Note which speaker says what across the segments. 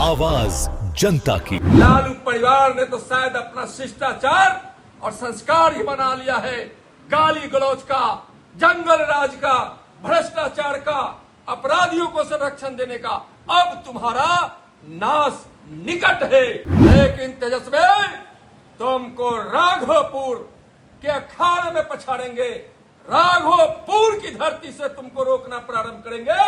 Speaker 1: आवाज जनता की।
Speaker 2: लालू परिवार ने तो शायद अपना शिष्टाचार और संस्कार ही बना लिया है गाली गलौज का, जंगल राज का, भ्रष्टाचार का, अपराधियों को संरक्षण देने का। अब तुम्हारा नाश निकट है। लेकिन तेजस्वी, तुमको राघोपुर के अखाड़े में पछाड़ेंगे। राघोपुर की धरती से तुमको रोकना प्रारंभ करेंगे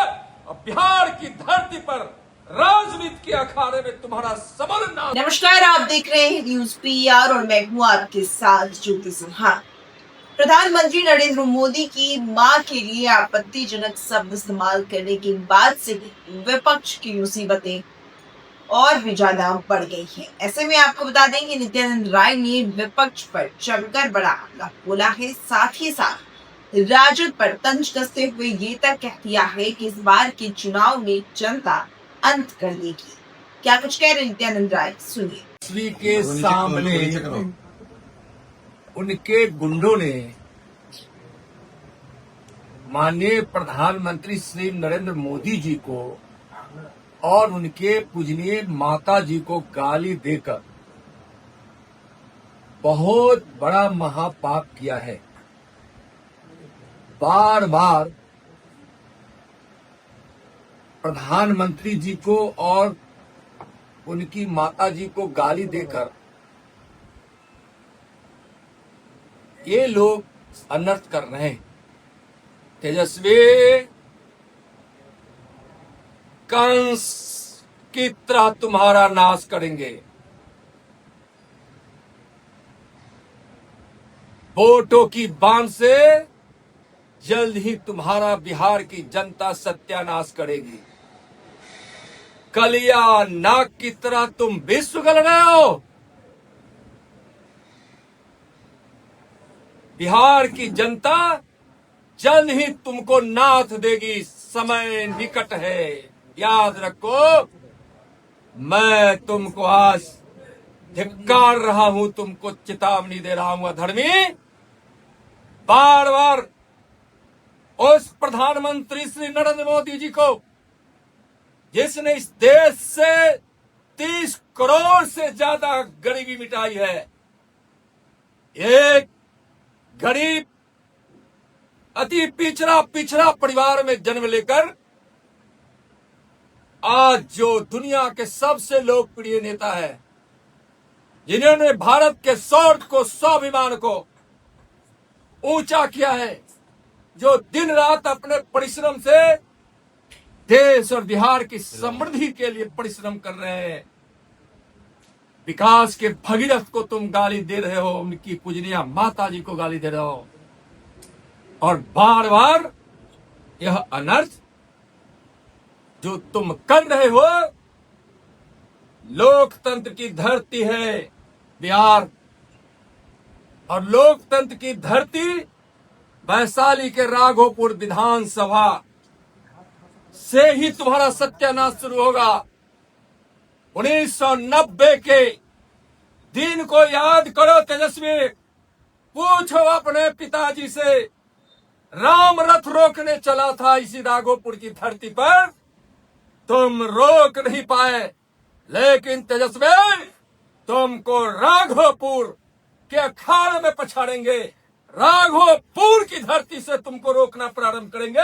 Speaker 2: और बिहार की धरती पर राजनीति के अखाड़े में तुम्हारा सबल नाम।
Speaker 3: नमस्कार, आप देख रहे हैं न्यूज पीआर और मैं हूं आपके साथ ज्योति सिन्हा। प्रधानमंत्री नरेंद्र मोदी की मां के लिए आपत्तिजनक शब्द इस्तेमाल करने के बाद से ही विपक्ष की मुसीबतें और भी ज्यादा बढ़ गई हैं। ऐसे में आपको बता दें कि नित्यानंद राय ने विपक्ष पर जमकर बड़ा हमला बोला है। साथ ही साथ राजद पर तंज कसते हुए ये तक कह दिया है कि इस बार के चुनाव में जनता अंत कर देगी। क्या कुछ कह रहे नित्यानंद राय, सुनिए।
Speaker 2: श्री के सामने उनके गुंडों ने माननीय प्रधानमंत्री श्री नरेंद्र मोदी जी को और उनके पूजनीय माता जी को गाली देकर बहुत बड़ा महापाप किया है। बार बार प्रधानमंत्री जी को और उनकी माता जी को गाली देकर ये लोग अनर्थ कर रहे हैं। तेजस्वी, कंस की तरह तुम्हारा नाश करेंगे। वोटों की बांध से जल्द ही तुम्हारा बिहार की जनता सत्यानाश करेगी। कलिया नाग की तरह तुम विश्व गल रहे हो। बिहार की जनता जल्द ही तुमको नाथ देगी। समय निकट है, याद रखो। मैं तुमको आज धिक्कार रहा हूं, तुमको चेतावनी दे रहा हूं। अधर्मी, बार बार उस प्रधानमंत्री श्री नरेंद्र मोदी जी को, जिसने इस देश से 30 करोड़ से ज्यादा गरीबी मिटाई है, एक गरीब अति पिछड़ा परिवार में जन्म लेकर आज जो दुनिया के सबसे लोकप्रिय नेता है, जिन्होंने भारत के शौर्य को, स्वाभिमान को ऊंचा किया है, जो दिन रात अपने परिश्रम से देश और बिहार की समृद्धि के लिए परिश्रम कर रहे हैं। विकास के भगीरथ को तुम गाली दे रहे हो, उनकी पूजनीय माता जी को गाली दे रहे हो और बार बार यह अनर्थ जो तुम कर रहे हो। लोकतंत्र की धरती है बिहार, और लोकतंत्र की धरती वैशाली के राघोपुर विधानसभा से ही तुम्हारा सत्यानाश शुरू होगा। 1990 के दिन को याद करो तेजस्वी। पूछो अपने पिताजी से, राम रथ रोकने चला था इसी राघोपुर की धरती पर, तुम रोक नहीं पाए। लेकिन तेजस्वी, तुमको राघोपुर के अखाड़े में पछाड़ेंगे। राघोपुर की धरती से तुमको रोकना प्रारंभ करेंगे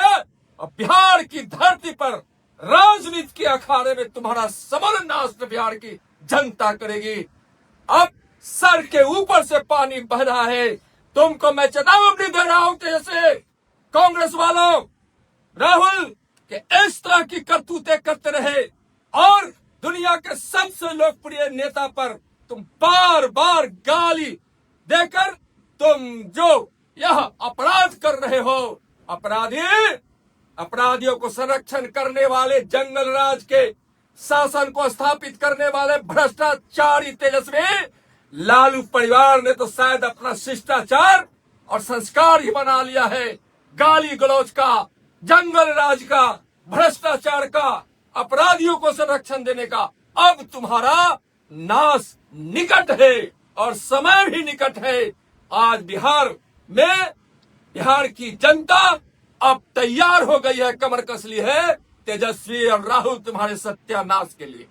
Speaker 2: और बिहार की धरती पर राजनीति के अखाड़े में तुम्हारा समर नाश बिहार की जनता करेगी। अब सर के ऊपर से पानी बह रहा है। तुमको मैं चेतावनी दे रहा हूं जैसे कांग्रेस वालों, राहुल के इस तरह की करतूतें करते रहे और दुनिया के सबसे लोकप्रिय नेता पर तुम बार बार गाली देकर तुम जो यह अपराध कर रहे हो, अपराधियों को संरक्षण करने वाले, जंगल राज के शासन को स्थापित करने वाले भ्रष्टाचारी तेजस्वी, लालू परिवार ने तो शायद अपना शिष्टाचार और संस्कार ही बना लिया है गाली गलौज का, जंगल राज का, भ्रष्टाचार का, अपराधियों को संरक्षण देने का। अब तुम्हारा नाश निकट है और समय भी निकट है। आज बिहार में बिहार की जनता अब तैयार हो गई है, कमर कस ली है तेजस्वी और राहुल तुम्हारे सत्यानाश के लिए।